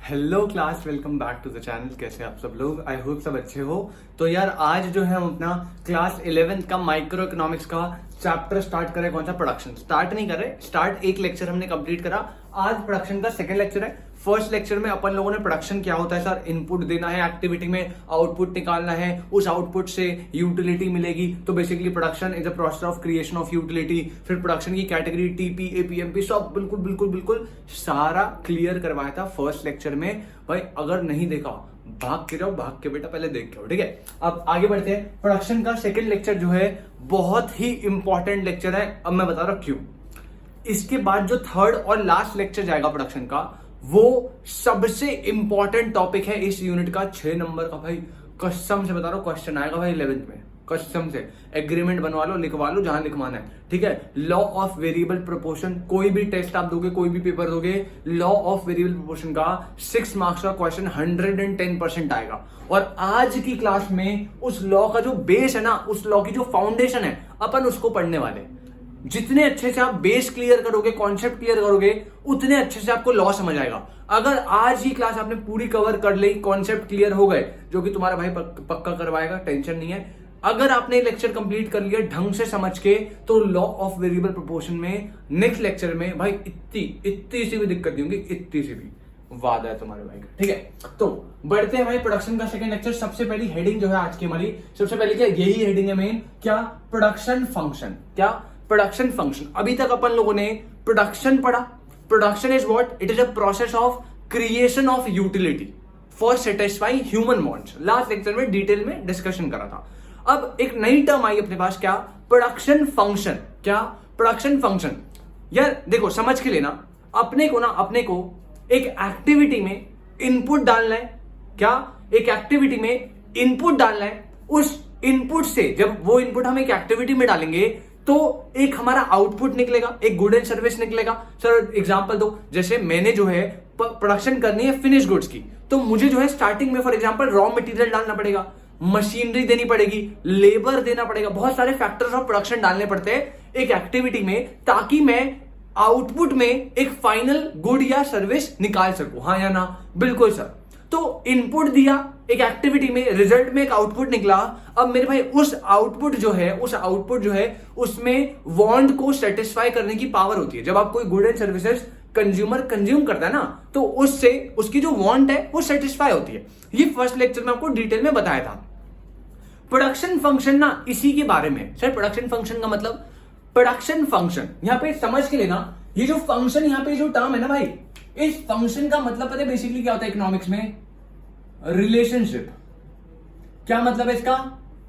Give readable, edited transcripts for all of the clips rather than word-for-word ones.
Hello class, welcome back to the channel. कैसे आप सब लोग? आई होप सब अच्छे हो। तो यार आज जो है हम अपना क्लास 11th का माइक्रो इकोनॉमिक्स का चैप्टर स्टार्ट करें। कौन सा? प्रोडक्शन। स्टार्ट नहीं कर रहे, स्टार्ट एक लेक्चर हमने कंप्लीट करा। आज प्रोडक्शन का सेकंड लेक्चर है। फर्स्ट लेक्चर में अपन लोगों ने प्रोडक्शन क्या होता है सर, इनपुट देना है, एक्टिविटी में आउटपुट निकालना है, उस आउटपुट से यूटिलिटी मिलेगी। तो basically production is a process of creation of utility. फिर प्रोडक्शन की कैटेगरी टीपी, एपीएमपी, सब बिल्कुल बिल्कुल बिल्कुल सारा क्लियर करवाया था फर्स्ट लेक्चर में। भाई अगर नहीं देखा भाग के जाओ, भाग के बेटा पहले देख के आओ, ठीक है। अब आगे बढ़ते हैं। प्रोडक्शन का सेकंड लेक्चर जो है बहुत ही इंपॉर्टेंट लेक्चर है। अब मैं बता रहा हूं क्यों। इसके बाद जो थर्ड और लास्ट लेक्चर जाएगा प्रोडक्शन का, वो सबसे इंपॉर्टेंट टॉपिक है इस यूनिट का, 6 नंबर का। भाई कसम से बता रहा हूं, क्वेश्चन आएगा भाई 11th में, कसम से। एग्रीमेंट बनवा लो, लिखवा लो जहां लिखवाना है, ठीक है। लॉ ऑफ वेरिएबल प्रोपोर्शन, कोई भी टेस्ट आप दोगे, कोई भी पेपर दोगे, लॉ ऑफ वेरिएबल प्रोपोर्शन का 6 मार्क्स का क्वेश्चन 110% आएगा। और आज की क्लास में उस लॉ का जो बेस है ना, उस लॉ की जो फाउंडेशन है, अपन उसको पढ़ने वाले हैं। जितने अच्छे से आप बेस क्लियर करोगे, कॉन्सेप्ट क्लियर करोगे, उतने अच्छे से आपको लॉ समझ आएगा। अगर आज ही क्लास आपने पूरी कवर कर ली, कॉन्सेप्ट क्लियर हो गए, जो कि तुम्हारा भाई पक्का करवाएगा, टेंशन नहीं है। अगर आपने लेक्चर कंप्लीट कर लिया ढंग से समझ के, तो लॉ ऑफ वेरिएबल प्रोपोर्शन में नेक्स्ट लेक्चर में भाई इतनी सी भी दिक्कत नहीं होगी, इतनी सी भी वादा है तुम्हारे भाई का, ठीक है। तो बढ़ते हैं भाई प्रोडक्शन का सेकंड लेक्चर। सबसे पहली हेडिंग जो है आज की हमारी, सबसे पहले क्या, यही हेडिंग है मेन, क्या? Production function. क्या? Production function. अभी तक अपन लोगों ने प्रोडक्शन पढ़ा। Production is what? It is a process of creation of utility for satisfying human wants. Last lecture में डिटेल में डिस्कशन करा था। अब एक नई टर्म आई अपने पास, क्या? Production function. क्या? Production function. यार देखो, समझ के लेना, अपने को एक एक्टिविटी में इनपुट डालना है। क्या? एक एक्टिविटी में इनपुट डालना है। उस इनपुट से जब वो इनपुट हम एक एक्टिविटी में डालेंगे, तो एक हमारा आउटपुट निकलेगा, एक गुड एंड सर्विस निकलेगा। सर एग्जांपल दो। जैसे मैंने जो है प्रोडक्शन करनी है फिनिश गुड्स की, तो मुझे जो है स्टार्टिंग में फॉर एग्जांपल रॉ मटेरियल डालना पड़ेगा, मशीनरी देनी पड़ेगी, लेबर देना पड़ेगा, बहुत सारे फैक्टर्स ऑफ प्रोडक्शन डालने पड़ते हैं एक एक्टिविटी में, ताकि मैं आउटपुट में एक फाइनल गुड या सर्विस निकाल सकूं। हाँ या ना? बिल्कुल सर। तो इनपुट दिया एक एक्टिविटी में, रिजल्ट में एक आउटपुट निकला। अब मेरे भाई उस आउटपुट जो है उसमें वांट को सेटिस्फाई करने की पावर होती है। जब आप कोई good and services consumer consume करता है ना, तो उससे उसकी जो वांट है वो सेटिस्फाई होती है। ये फर्स्ट लेक्चर में आपको डिटेल में बताया था। प्रोडक्शन फंक्शन ना इसी के बारे में। सर प्रोडक्शन फंक्शन का मतलब, प्रोडक्शन फंक्शन यहां पे समझ के लेना, ये जो फंक्शन यहां पे जो टर्म है ना भाई, इस फंक्शन का मतलब पता है बेसिकली क्या होता है इकोनॉमिक्स में? रिलेशनशिप। क्या मतलब है इसका?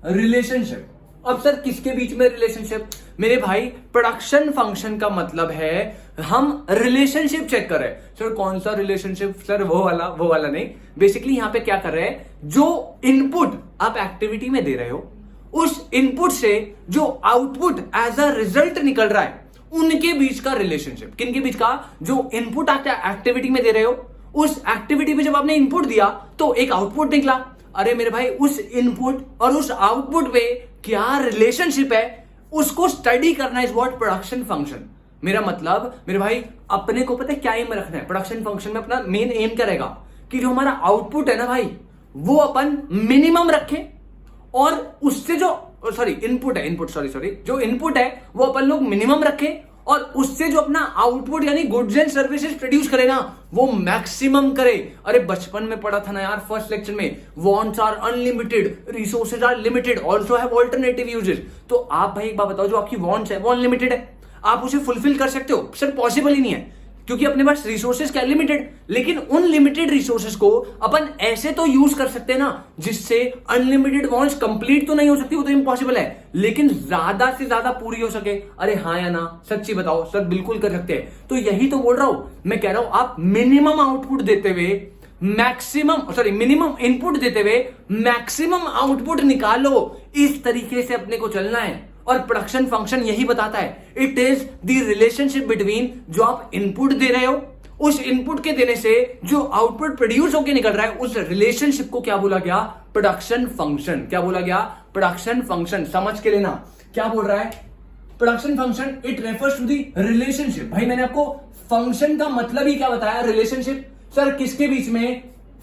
रिलेशनशिप। अब सर किसके बीच में रिलेशनशिप? मेरे भाई प्रोडक्शन फंक्शन का मतलब है हम रिलेशनशिप चेक कर रहे हैं। सर कौन सा रिलेशनशिप? सर वो वाला नहीं। बेसिकली यहां पे क्या कर रहे हैं, जो इनपुट आप एक्टिविटी में दे रहे हो, उस इनपुट से जो आउटपुट एज अ रिजल्ट निकल रहा है, उनके बीच का रिलेशनशिप। किनके बीच का? जो इनपुट आप एक्टिविटी में दे रहे हो, उस एक्टिविटी में जब आपने इनपुट दिया तो एक आउटपुट निकला। अरे मेरे भाई उस इनपुट और उस आउटपुट में क्या रिलेशनशिप है, उसको स्टडी करना इज व्हाट प्रोडक्शन फंक्शन। मेरा मतलब मेरे भाई, अपने को पता है क्या एम रखना है प्रोडक्शन फंक्शन में? अपना मेन एम क्या रहेगा कि जो हमारा आउटपुट है ना भाई, वो अपन मिनिमम रखें, और उससे जो इनपुट है वो अपन लोग मिनिमम रखें, और उससे जो अपना आउटपुट यानी गुड्स एंड सर्विसेज प्रोड्यूस करे ना, वो मैक्सिमम करे। अरे बचपन में पढ़ा था ना यार फर्स्ट लेक्चर में, wants are unlimited, resources are limited, also have alternative uses. तो आप भाई एक बात बताओ, जो आपकी वांट्स है वो अनलिमिटेड है, आप उसे फुलफिल कर सकते हो? सर पॉसिबल ही नहीं है, क्योंकि अपने पास रिसोर्सेज क्या लिमिटेड। लेकिन उन लिमिटेड रिसोर्सेज को अपन ऐसे तो यूज कर सकते हैं ना, जिससे अनलिमिटेड वांट्स कंप्लीट तो नहीं हो सकती, वो तो इम्पॉसिबल है, लेकिन ज्यादा से ज्यादा पूरी हो सके। अरे हाँ या ना? सच्ची बताओ सर। बिल्कुल कर सकते हैं। तो यही तो बोल रहा हूं मैं, कह रहा हूं आप मिनिमम आउटपुट देते हुए मिनिमम इनपुट देते हुए मैक्सिमम आउटपुट निकालो। इस तरीके से अपने को चलना है, और प्रोडक्शन फंक्शन यही बताता है। It is the relationship between जो आप इनपुट दे रहे हो, उस इनपुट के देने से जो आउटपुट प्रोड्यूस होकर निकल रहा है, उस रिलेशनशिप को क्या बोला गया? Production function. क्या बोला गया? Production function. समझ के लेना क्या बोल रहा है production function. It refers to the relationship. भाई मैंने आपको फंक्शन का मतलब ही क्या बताया? रिलेशनशिप। सर किसके बीच में?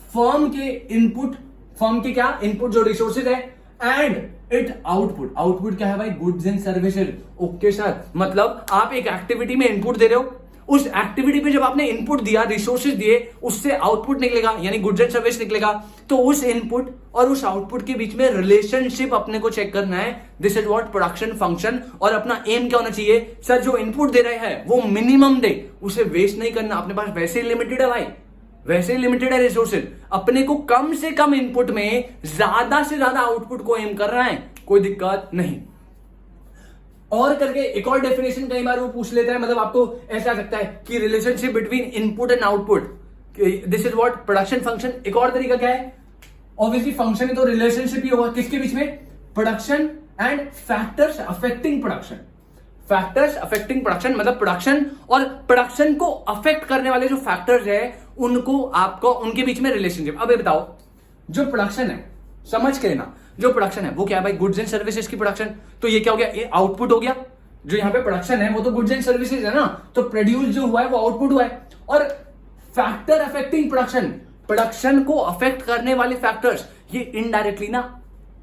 फर्म के इनपुट, फर्म के क्या इनपुट जो रिसोर्सेज है, एंड इट आउटपुट। आउटपुट क्या है भाई? Goods and services. Okay sir, मतलब आप एक एक्टिविटी में इनपुट दे रहे हो, उस एक्टिविटी पे जब आपने इनपुट दिया, रिसोर्सेज दिए, उससे आउटपुट निकलेगा, यानी गुड्स एंड सर्विस निकलेगा। तो उस इनपुट और उस आउटपुट के बीच में रिलेशनशिप अपने को चेक करना है। This is what production function. और अपना एम क्या होना चाहिए? सर जो इनपुट दे रहे हैं वो मिनिमम दे, उसे वेस्ट नहीं करना। अपने पास वैसे ही लिमिटेड है भाई, वैसे ही लिमिटेड है रिसोर्सेज, अपने को कम से कम इनपुट में ज्यादा से ज्यादा आउटपुट को एम कर रहा है, कोई दिक्कत नहीं। और करके एक और डेफिनेशन कई बार वो पूछ लेता है, मतलब आपको ऐसा आ सकता है कि relationship between input and output, this is what production function. एक और तरीका क्या है? ऑब्वियसली फंक्शन है तो रिलेशनशिप ही होगा, किसके बीच में? Production and factors affecting production. Factors affecting production मतलब प्रोडक्शन और प्रोडक्शन को अफेक्ट करने वाले जो फैक्टर्स है उनको आपको, उनके बीच में रिलेशनशिप। अब ये बताओ, जो प्रोडक्शन है, समझ के लेना, जो प्रोडक्शन है वो क्या है भाई? गुड्स एंड सर्विसेज की प्रोडक्शन। तो ये क्या हो गया? ये आउटपुट हो गया। जो यहां पे प्रोडक्शन है वो तो गुड्स एंड सर्विसेज है ना, तो प्रोड्यूस जो हुआ है वो आउटपुट हुआ है। और फैक्टर अफेक्टिंग प्रोडक्शन, प्रोडक्शन को अफेक्ट करने वाले फैक्टर्स, ये इनडायरेक्टली ना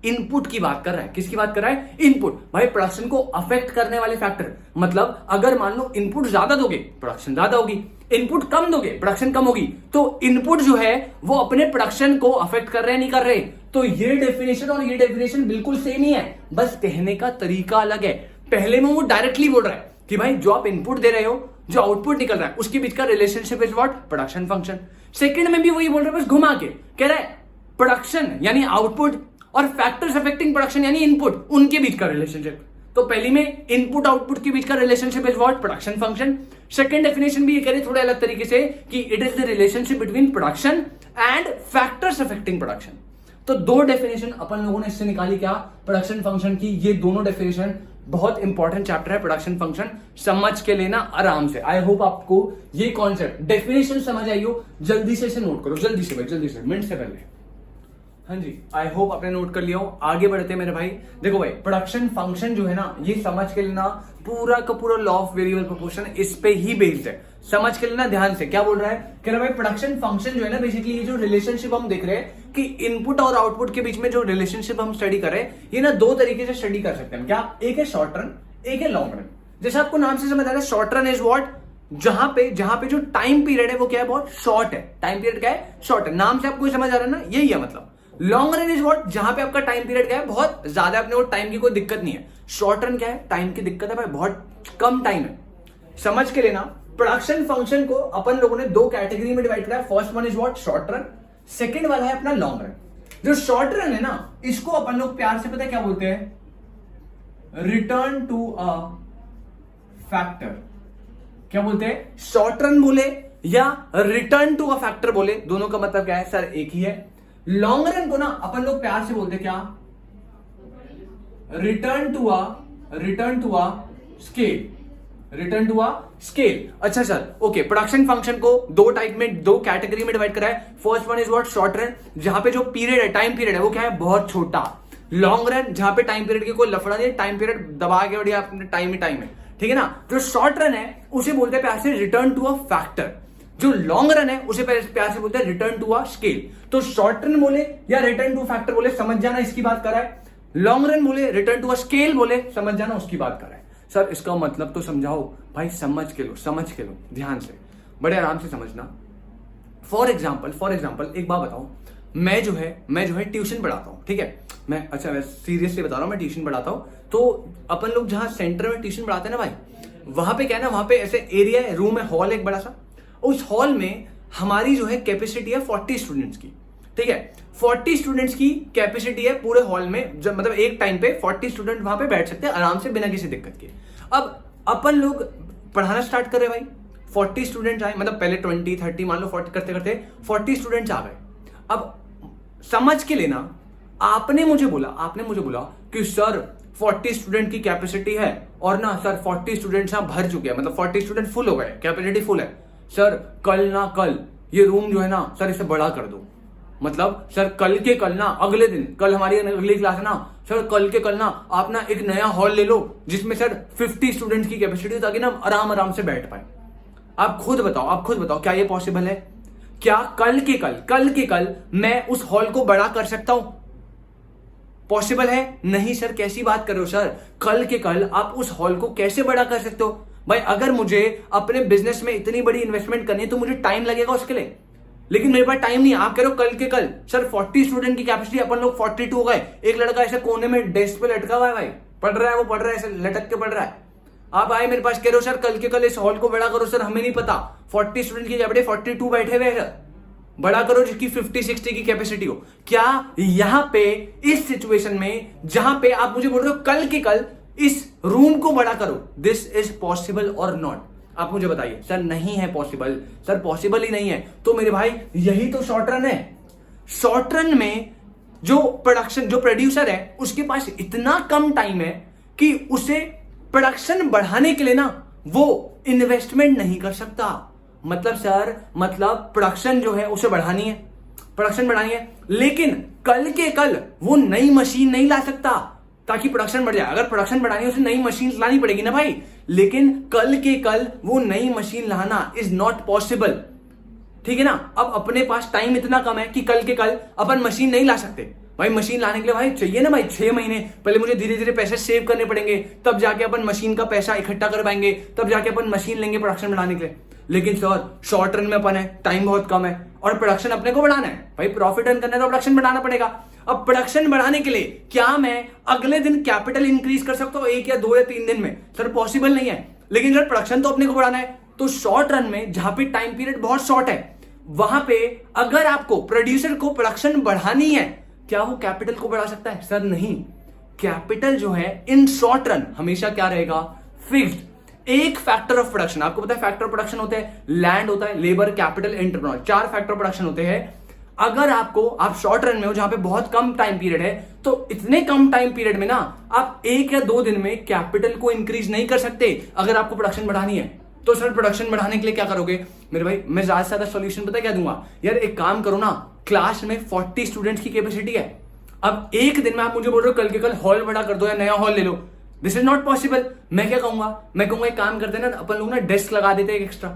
इनपुट की बात कर रहा है। किसकी बात कर रहा है? इनपुट। भाई प्रोडक्शन को अफेक्ट करने वाले फैक्टर, मतलब अगर मान लो इनपुट ज्यादा दोगे प्रोडक्शन ज्यादा होगी, इनपुट कम दोगे प्रोडक्शन कम होगी। तो इनपुट जो है वो अपने प्रोडक्शन को अफेक्ट कर रहे हैं नहीं कर रहे? तो ये डेफिनेशन और ये डेफिनेशन बिल्कुल सेम ही है, बस कहने का तरीका अलग है। पहले में वो डायरेक्टली बोल रहा है कि भाई जो आप इनपुट दे रहे हो, जो आउटपुट निकल रहा है, उसके बीच का relationship is what? Production function. Second में भी वही बोल रहा है, बस घुमा के कह रहा है प्रोडक्शन यानी आउटपुट और फैक्टर्स अफेक्टिंग प्रोडक्शन यानी इनपुट, उनके बीच का रिलेशनशिप। तो पहली में इनपुट आउटपुट के बीच का relationship is what? Production function. Second definition भी ये करें थोड़े अलग तरीके से कि it is the relationship between production and factors affecting production. तो दो डेफिनेशन अपन लोगों ने इससे निकाली, क्या? प्रोडक्शन फंक्शन की। ये दोनों डेफिनेशन बहुत इंपॉर्टेंट चैप्टर है प्रोडक्शन फंक्शन, समझ के लेना आराम से। आई होप आपको ये कॉन्सेप्ट डेफिनेशन समझ आई हो। जल्दी से इसे नोट करो, जल्दी से भाई, जल्दी से, मिनट से पहले। हाँ जी, आई होप आपने नोट कर लिया हो। आगे बढ़ते मेरे भाई। देखो भाई, प्रोडक्शन फंक्शन जो है ना, ये समझ के लेना, पूरा का पूरा लॉ ऑफ वेरिएबल प्रोपोर्शन इस पे ही बेस्ड है। समझ के लेना ध्यान से। क्या बोल रहा है? कह रहा है भाई प्रोडक्शन फंक्शन जो है ना, बेसिकली ये जो रिलेशनशिप हम देख रहे हैं कि इनपुट और आउटपुट के बीच में जो रिलेशनशिप हम स्टडी कर रहे हैं, ये ना दो तरीके से स्टडी कर सकते हैं। क्या? एक है शॉर्ट रन, एक है लॉन्ग रन। जैसे आपको नाम से समझ आ रहा है, शॉर्ट रन इज व्हाट? जहां पे जो टाइम पीरियड है वो क्या है? बहुत शॉर्ट है। टाइम पीरियड क्या है? शॉर्ट है। नाम से आपको समझ आ रहा है ना, यही है मतलब। Long run is what? जहां पे आपका टाइम पीरियड क्या है? बहुत ज्यादा, अपने को टाइम की कोई दिक्कत नहीं है। शॉर्ट रन क्या है? टाइम की दिक्कत है भाई, बहुत कम टाइम है। समझ के लेना, प्रोडक्शन फंक्शन को अपन लोगों ने दो कैटेगरी में डिवाइड किया है। First one is what? Short run. Second वाला है अपना लॉन्ग रन। जो शॉर्ट रन है ना, इसको अपन लोग प्यार से पता है क्या बोलते हैं? Return to a factor. क्या बोलते हैं? शॉर्ट रन बोले या रिटर्न टू अ फैक्टर बोले, दोनों का मतलब क्या है? सर एक ही है। लॉन्ग रन को ना अपन लोग प्यार से बोलते क्या? Return to a scale. Return to a scale. अच्छा सर, ओके। प्रोडक्शन फंक्शन को दो टाइप में, दो कैटेगरी में डिवाइड करा है। First one is what? Short run, जहां पे जो पीरियड है, टाइम पीरियड है, वो क्या है? बहुत छोटा। लॉन्ग रन, जहां पे टाइम पीरियड की कोई लफड़ा नहीं, टाइम पीरियड दबा के बढ़िया टाइम ही टाइम है, ठीक है ना। जो शॉर्ट रन है उसे बोलते हैं प्यार से रिटर्न टू अ फैक्टर। जो लॉन्ग रन है उसे प्यार से बोलते हैं रिटर्न टू अ स्केल। तो शॉर्ट रन बोले या रिटर्न टू फैक्टर बोले, समझ जाना इसकी बात कर रहा है। लॉन्ग रन बोले, रिटर्न टू अ स्केल बोले, समझ जाना उसकी बात कर रहा है। सर इसका मतलब तो समझाओ भाई। समझ के लो ध्यान से, बड़े आराम से समझना। फॉर एग्जाम्पल एक बात बताओ, मैं जो है ट्यूशन पढ़ाता हूँ, ठीक है। मैं सीरियसली बता रहा हूँ, मैं ट्यूशन पढ़ाता हूँ। तो अपन लोग जहां सेंटर में ट्यूशन पढ़ाते हैं ना भाई, वहां पे क्या है ना, वहां पे ऐसे एरिया है, रूम है, हॉल एक बड़ा सा। उस हॉल में हमारी जो है कैपेसिटी है 40 स्टूडेंट्स की, ठीक है। 40 स्टूडेंट्स की कैपेसिटी है पूरे हॉल में, जब मतलब एक टाइम पे 40 स्टूडेंट वहां पे बैठ सकते हैं आराम से बिना किसी दिक्कत के। अब अपन लोग पढ़ाना स्टार्ट कर रहे भाई, 40 स्टूडेंट्स आए, मतलब पहले 20 30 मान लो 40 करते करते 40 स्टूडेंट्स आ गए। अब समझ के लेना, आपने मुझे बोला कि सर 40 स्टूडेंट की कैपेसिटी है और ना सर 40 स्टूडेंट्स यहां भर चुके हैं, मतलब 40 स्टूडेंट फुल हो गए, कैपेसिटी फुल है। सर कल ये रूम जो है ना सर इसे बड़ा कर दो, मतलब सर कल ना अगले दिन, कल हमारी अगली क्लास है ना सर, कल ना आप ना एक नया हॉल ले लो जिसमें सर 50 स्टूडेंट्स की कैपेसिटी हो, ताकि ना आराम से बैठ पाए। आप खुद बताओ क्या ये पॉसिबल है? क्या कल के कल मैं उस हॉल को बड़ा कर सकता हूं? पॉसिबल है? नहीं सर, कैसी बात कर रहे हो सर, कल के कल आप उस हॉल को कैसे बड़ा कर सकते हो? भाई अगर मुझे अपने बिजनेस में इतनी बड़ी इन्वेस्टमेंट करनी है तो मुझे टाइम लगेगा उसके लिए, लेकिन मेरे पास टाइम नहीं है। आप कह रहे हो कल के कल सर 40 स्टूडेंट की कैपेसिटी, अपन लोग 42 हो गए, एक लड़का ऐसे कोने में डेस्क पे लटका हुआ है, भाई पढ़ रहा है, वो पढ़ रहा है, ऐसे लटक के पढ़ रहा है। आप आए मेरे पास कह रहे हो सर कल के कल इस हॉल को बड़ा करो। सर हमें नहीं पता, 40 स्टूडेंट की कैपेसिटी 42 बैठे हुए हैं, बड़ा करो जिसकी 50-60 की कैपेसिटी हो। क्या यहां पे इस सिचुएशन में जहां पे आप मुझे बोल रहे हो कल के कल इस रूम को बड़ा करो, दिस इज पॉसिबल और नॉट? आप मुझे बताइए। सर नहीं है पॉसिबल, सर पॉसिबल ही नहीं है। तो मेरे भाई यही तो शॉर्ट रन है। शॉर्ट रन में जो प्रोड्यूसर है उसके पास इतना कम टाइम है कि उसे प्रोडक्शन बढ़ाने के लिए ना वो इन्वेस्टमेंट नहीं कर सकता। मतलब सर, मतलब प्रोडक्शन जो है उसे बढ़ानी है, लेकिन कल के कल वो नई मशीन नहीं ला सकता ताकि प्रोडक्शन बढ़ जाए। अगर प्रोडक्शन बढ़ानी है उसे नई मशीन लानी पड़ेगी ना भाई, लेकिन कल के कल वो नई मशीन लाना इज नॉट पॉसिबल। ठीक है ना? अब अपने पास टाइम इतना कम है कि कल के कल अपन मशीन नहीं ला सकते। भाई मशीन लाने के लिए भाई चाहिए ना भाई 6 महीने, पहले मुझे धीरे धीरे पैसे सेव करने पड़ेंगे, तब जाके अपन मशीन का पैसा इकट्ठा कर पाएंगे, तब जाके अपन मशीन लेंगे प्रोडक्शन बढ़ाने के लिए। लेकिन सर शॉर्ट रन में अपन है, टाइम बहुत कम है और प्रोडक्शन अपने को बढ़ाना है। भाई प्रॉफिट अर्न करना है तो प्रोडक्शन बढ़ाना पड़ेगा। अब प्रोडक्शन बढ़ाने के लिए क्या मैं अगले दिन कैपिटल इंक्रीज कर सकता हूं 1 या 2 या 3 दिन में? सर पॉसिबल नहीं है। लेकिन सर प्रोडक्शन तो अपने को बढ़ाना है, तो शॉर्ट रन में जहां पे टाइम पीरियड बहुत शॉर्ट है, वहां पे अगर आपको प्रोड्यूसर को प्रोडक्शन बढ़ानी है, क्या वो कैपिटल को बढ़ा सकता है? सर नहीं। कैपिटल जो है इन शॉर्ट रन हमेशा क्या रहेगा? फिक्स्ड। एक फैक्टर ऑफ प्रोडक्शन, आपको पता है फैक्टर ऑफ प्रोडक्शन होते हैं, लैंड होता है, labour, capital, entrepreneur, 4 factor of production होते हैं। अगर आप शॉर्ट रन में हो जहां पे बहुत कम टाइम पीरियड है, तो इतने कम टाइम पीरियड में ना आप 1 या 2 दिन में कैपिटल को इंक्रीज नहीं कर सकते अगर आपको प्रोडक्शन बढ़ानी है। तो सर प्रोडक्शन बढ़ाने के लिए क्या करोगे? मेरे भाई मैं ज्यादा से ज्यादा सोल्यूशन पता क्या दूंगा यार, एक काम करो ना, क्लास में 40 स्टूडेंट्स की कैपेसिटी है, अब एक दिन में आप मुझे बोल रहे हो कल के कल हॉल बड़ा कर दो या नया हॉल ले लो, दिस इज नॉट पॉसिबल। मैं क्या कहूंगा? मैं कहूंगा एक काम करते हैं ना, अपन लोग ना डेस्क लगा देते हैं एक्स्ट्रा,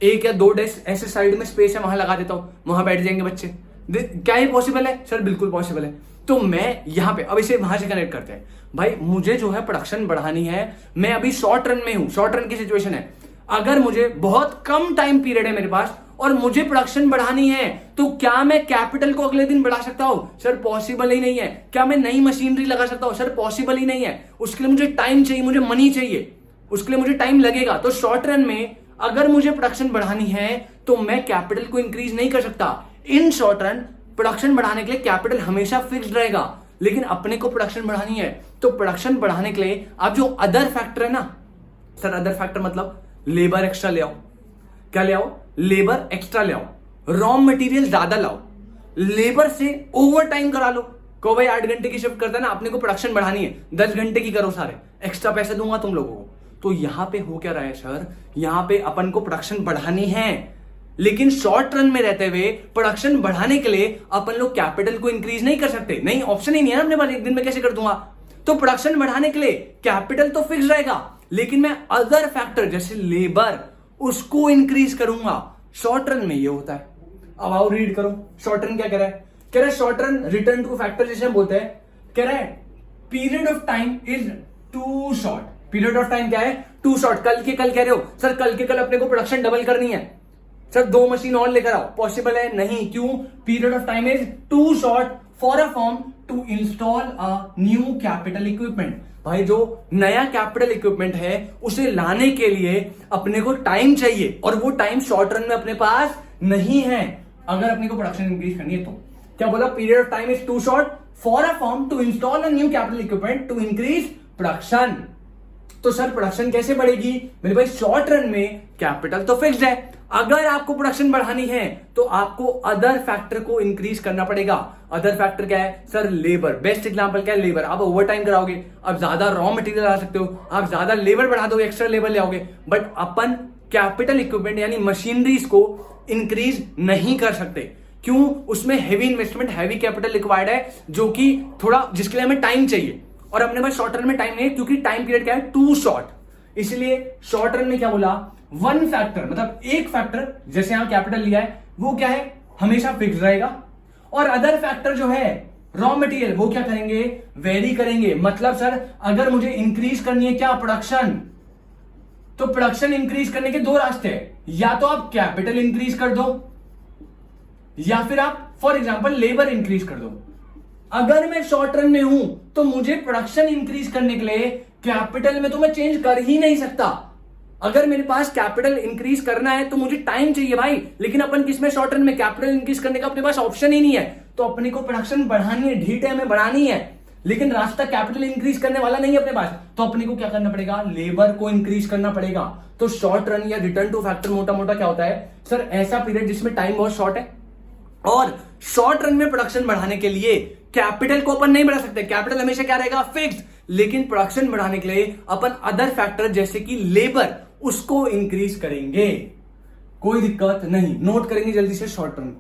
1 या 2 डेस्क ऐसे साइड में स्पेस है वहां लगा देता हूं, वहां बैठ जाएंगे बच्चे। क्या ये पॉसिबल है? सर बिल्कुल पॉसिबल है। तो मैं यहां पे अब इसे वहां से कनेक्ट करते हैं। भाई मुझे जो है प्रोडक्शन बढ़ानी है, मैं अभी शॉर्ट रन में हूं, शॉर्ट रन की सिचुएशन है। अगर मुझे बहुत कम टाइम पीरियड है मेरे पास और मुझे प्रोडक्शन बढ़ानी है, तो क्या मैं कैपिटल को अगले दिन बढ़ा सकता हूं? सर पॉसिबल ही नहीं है। क्या मैं नई मशीनरी लगा सकता हूं? सर पॉसिबल ही नहीं है। उसके लिए मुझे टाइम चाहिए, मुझे मनी चाहिए, उसके लिए मुझे टाइम लगेगा। तो शॉर्ट रन में अगर मुझे प्रोडक्शन बढ़ानी है तो मैं कैपिटल को इंक्रीज नहीं कर सकता। इन शॉर्ट रन प्रोडक्शन बढ़ाने के लिए कैपिटल हमेशा फिक्स्ड रहेगा, लेकिन अपने को प्रोडक्शन बढ़ानी है तो प्रोडक्शन बढ़ाने के लिए आप जो अदर फैक्टर है ना, सर अदर फैक्टर मतलब लेबर एक्स्ट्रा ले आओ। क्या ले आओ? लेबर एक्स्ट्रा ले आओ, रॉ मटेरियल ज्यादा लाओ, लेबर से ओवर टाइम करा लो। को भाई 8 घंटे की शिफ्ट करता है ना, अपने को प्रोडक्शन बढ़ानी है, 10 घंटे की करो, सारे एक्स्ट्रा पैसे दूंगा तुम लोगों को। तो यहां पे हो क्या रहा है सर, यहां पे अपन को प्रोडक्शन बढ़ानी है, लेकिन शॉर्ट रन में रहते हुए प्रोडक्शन बढ़ाने के लिए अपन लोग कैपिटल को इंक्रीज नहीं कर सकते। नहीं, ऑप्शन ही नहीं है ना अपने पास, एक दिन में कैसे कर दूंगा? तो प्रोडक्शन बढ़ाने के लिए कैपिटल तो फिक्स रहेगा, लेकिन मैं अदर फैक्टर जैसे लेबर उसको इंक्रीज करूंगा। शॉर्ट रन में ये होता है। अब आओ रीड करो, शॉर्ट रन क्या कह रहा है? कह रहा है short run return to factor जैसे हम बोलते हैं, कह रहा है period of time is too short. Period of time क्या है? Too short. कल के कल कह रहे हो सर, कल के कल अपने को प्रोडक्शन डबल करनी है, सर 2 मशीन और लेकर आओ, पॉसिबल है? नहीं। क्यों? Period of time is too short for a firm to install a new capital equipment. भाई जो नया कैपिटल इक्विपमेंट है उसे लाने के लिए अपने को टाइम चाहिए, और वो टाइम शॉर्ट रन में अपने पास नहीं है अगर अपने को प्रोडक्शन इंक्रीज करनी है। तो क्या बोला? Period of time is too short for a firm to install a new capital equipment to increase production. तो सर प्रोडक्शन कैसे बढ़ेगी मेरे भाई? शॉर्ट रन में कैपिटल तो फिक्स्ड है, अगर आपको प्रोडक्शन बढ़ानी है तो आपको अदर फैक्टर को इंक्रीज करना पड़ेगा। अदर फैक्टर क्या है सर? लेबर। बेस्ट एग्जांपल क्या है? लेबर। आप ओवर टाइम कराओगे, आप ज्यादा रॉ मटेरियल ला सकते हो, आप ज्यादा लेबर बढ़ा दोगे, एक्स्ट्रा लेबर ले आओगे, बट अपन कैपिटल इक्विपमेंट यानी मशीनरीज को इंक्रीज नहीं कर सकते। क्यों? उसमें heavy investment, heavy capital required है, जो कि थोड़ा जिसके लिए हमें टाइम चाहिए, और अपने पास शॉर्ट रन में टाइम नहीं है क्योंकि टाइम पीरियड क्या है? Too short. इसलिए शॉर्ट रन में क्या बोला? 1 फैक्टर मतलब एक फैक्टर, जैसे यहां कैपिटल लिया है, वो क्या है, हमेशा फिक्स रहेगा। और अदर फैक्टर जो है रॉ मटेरियल, वो क्या करेंगे, वेरी करेंगे। मतलब सर अगर मुझे इंक्रीज करनी है क्या, प्रोडक्शन, तो प्रोडक्शन इंक्रीज करने के दो रास्ते हैं, या तो आप कैपिटल इंक्रीज कर दो या फिर आप फॉर एग्जांपल लेबर इंक्रीज कर दो। अगर मैं शॉर्ट रन में हूं तो मुझे प्रोडक्शन इंक्रीज करने के लिए कैपिटल में तो मैं चेंज कर ही नहीं सकता। अगर मेरे पास कैपिटल इंक्रीज करना है तो मुझे टाइम चाहिए भाई, लेकिन अपन किसमें, शॉर्ट रन में। कैपिटल इंक्रीज करने का अपने पास ऑप्शन ही नहीं है, तो अपने को प्रोडक्शन बढ़ानी है, ढीटे में बढ़ानी है, लेकिन रास्ता कैपिटल इंक्रीज करने वाला नहीं है अपने पास, तो अपने को क्या करना पड़ेगा, लेबर को इंक्रीज करना पड़ेगा। तो शॉर्ट रन या रिटर्न टू फैक्टर मोटा मोटा क्या होता है सर, ऐसा पीरियड जिसमें टाइम बहुत शॉर्ट है और शॉर्ट रन में प्रोडक्शन बढ़ाने के लिए कैपिटल को अपन नहीं बढ़ा सकते, कैपिटल हमेशा क्या रहेगा, फिक्स। लेकिन प्रोडक्शन बढ़ाने के लिए अपन अदर फैक्टर जैसे कि लेबर, उसको इंक्रीज करेंगे, कोई दिक्कत नहीं। नोट करेंगे जल्दी से शॉर्ट रन।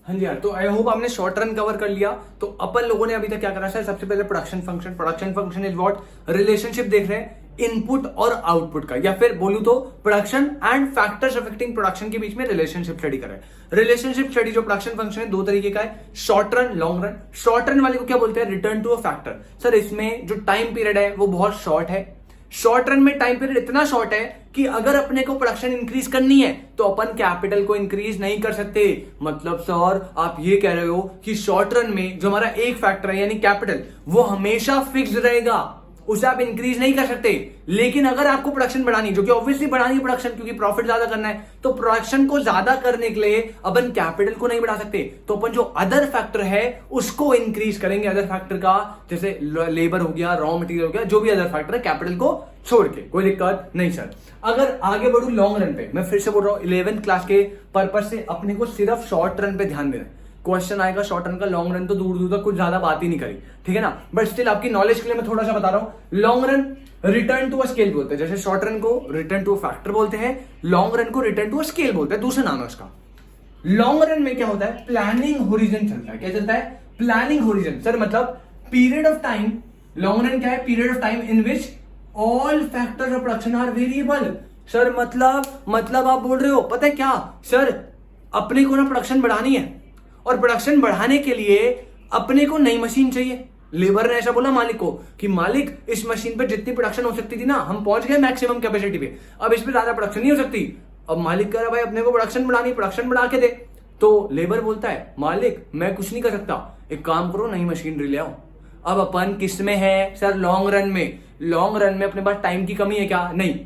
हाँ जी यार, तो आई होप आपने शॉर्ट रन कवर कर लिया। तो अपन लोगों ने अभी तक क्या करा सर, सबसे पहले production function. Production function is what, relationship देख रहे हैं इनपुट और आउटपुट का, या फिर बोलूं तो production and factors affecting production के बीच में रिलेशनशिप स्टडी कर रहे हैं। रिलेशनशिप स्टडी जो प्रोडक्शन फंक्शन है दो तरीके का है, short run, long run. Short run वाले को क्या बोलते हैं, return to a factor. Sir इसमें जो टाइम पीरियड है वो बहुत शॉर्ट है। शॉर्ट रन में टाइम पीरियड इतना शॉर्ट है कि अगर अपने को प्रोडक्शन इंक्रीज करनी है तो अपन कैपिटल को इंक्रीज नहीं कर सकते। मतलब सर आप ये कह रहे हो कि शॉर्ट रन में जो हमारा एक फैक्टर है यानी कैपिटल, वो हमेशा फिक्स रहेगा, उसे आप इंक्रीज नहीं कर सकते। लेकिन अगर आपको प्रोडक्शन बढ़ानी, जो कि ऑब्वियसली बढ़ानी है प्रोडक्शन, क्योंकि प्रॉफिट ज्यादा करना है, तो प्रोडक्शन को ज्यादा करने के लिए अपन कैपिटल को नहीं बढ़ा सकते, तो अपन जो अदर फैक्टर है उसको इंक्रीज करेंगे। अदर फैक्टर का जैसे लेबर हो गया, रॉ मटेरियल हो गया, जो भी अदर फैक्टर है, कैपिटल को छोड़ के। कोई दिक्कत नहीं सर। अगर आगे बढ़ू लॉन्ग रन पे, मैं फिर से बोल रहा हूं 11th क्लास के पर्पज से अपने को सिर्फ शॉर्ट रन पे ध्यान देना है। क्वेश्चन आएगा शॉर्ट रन का, लॉन्ग रन तो दूर दूर तक कुछ ज्यादा बात ही नहीं करी, ठीक है ना। बट स्टिल आपकी नॉलेज के लिए मैं थोड़ा सा बता रहा हूं। Long run return to a scale बोलते हैं, जैसे शॉर्ट रन को रिटर्न टू अ फैक्टर बोलते हैं, लॉन्ग रन को रिटर्न टू अ स्केल बोलते हैं, दूसरा नाम है उसका। लॉन्ग रन में क्या होता है, प्लानिंग होरिजन चलता है। क्या चलता है, प्लानिंग होरिजन। सर मतलब period of time, long run क्या है, period of time in which all factors of production are variable. Sir मतलब आप बोल रहे हो पता है क्या सर, अपने को ना प्रोडक्शन बढ़ानी है और प्रोडक्शन बढ़ाने के लिए अपने को नई मशीन चाहिए। लेबर ने ऐसा बोला मालिक को कि मालिक इस मशीन पर जितनी प्रोडक्शन हो सकती थी ना, हम पहुंच गए मैक्सिमम कैपेसिटी पे, अब इस पे ज्यादा प्रोडक्शन नहीं हो सकती। अब मालिक कह रहा भाई अपने को प्रोडक्शन बढ़ानी, प्रोडक्शन बढ़ा के दे। तो लेबर बोलता है मालिक मैं कुछ नहीं कर सकता, एक काम करो नई मशीनरी ले आओ। अब अपन किस में है सर, लॉन्ग रन में। लॉन्ग रन में अपने पास टाइम की कमी है क्या, नहीं।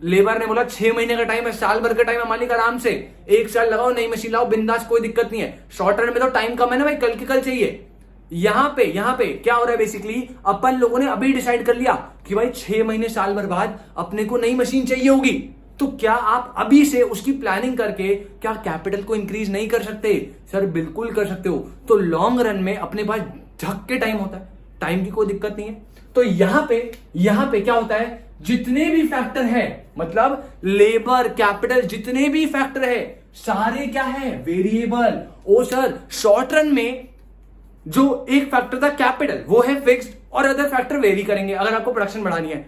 लेबर ने बोला 6 महीने का टाइम है, साल भर का टाइम है, मालिक आराम से 1 साल लगाओ, नई मशीन लाओ, बिंदास, कोई दिक्कत नहीं है। शॉर्ट रन में तो टाइम कम है ना भाई, कल के कल चाहिए। यहाँ पे क्या हो रहा है, बेसिकली अपन लोगों ने अभी डिसाइड कर लिया कि भाई 6 महीने साल भर बाद अपने को नई मशीन चाहिए होगी, तो क्या आप अभी से उसकी प्लानिंग करके क्या कैपिटल को इंक्रीज नहीं कर सकते? सर बिल्कुल कर सकते हो। तो लॉन्ग रन में अपने पास झक के टाइम होता है, टाइम की कोई दिक्कत नहीं है। तो यहां पे क्या होता है, जितने भी फैक्टर है, मतलब लेबर, कैपिटल, जितने भी फैक्टर है सारे क्या है, वेरिएबल। ओ सर शॉर्ट रन में जो एक फैक्टर था कैपिटल, वो है फिक्स्ड और अदर फैक्टर वेरी करेंगे अगर आपको प्रोडक्शन बढ़ानी है।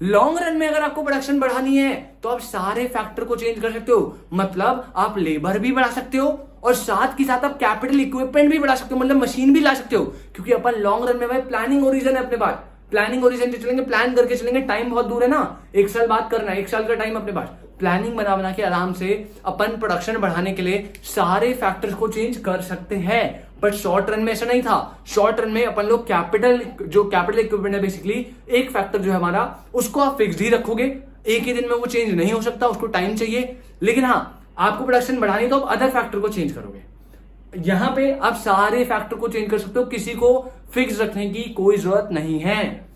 लॉन्ग रन में अगर आपको प्रोडक्शन बढ़ानी है तो आप सारे फैक्टर को चेंज कर सकते हो, मतलब आप लेबर भी बढ़ा सकते हो और साथ के साथ आप कैपिटल इक्विपमेंट भी बढ़ा सकते हो, मतलब मशीन भी ला सकते हो। क्योंकि अपन लॉन्ग रन में भाई प्लानिंग ओरिजन है अपने पास, प्लानिंग ओरिजन से चलेंगे, प्लान करके चलेंगे, टाइम बहुत दूर है ना, 1 साल बाद करना है, 1 साल का टाइम अपने पास। प्लानिंग बना के आराम से अपन प्रोडक्शन बढ़ाने के लिए सारे फैक्टर्स को चेंज कर सकते हैं। बट शॉर्ट रन में ऐसा नहीं था। शॉर्ट रन में अपन लोग कैपिटल इक्विपमेंट है, बेसिकली एक फैक्टर जो है हमारा, उसको आप फिक्स्ड ही रखोगे, एक ही दिन में वो चेंज नहीं हो सकता, उसको टाइम चाहिए। लेकिन हाँ, आपको प्रोडक्शन बढ़ानी तो आप अदर फैक्टर को चेंज करोगे। यहां पे आप सारे फैक्टर को चेंज कर सकते हो, किसी को फिक्स रखने की कोई जरूरत नहीं है।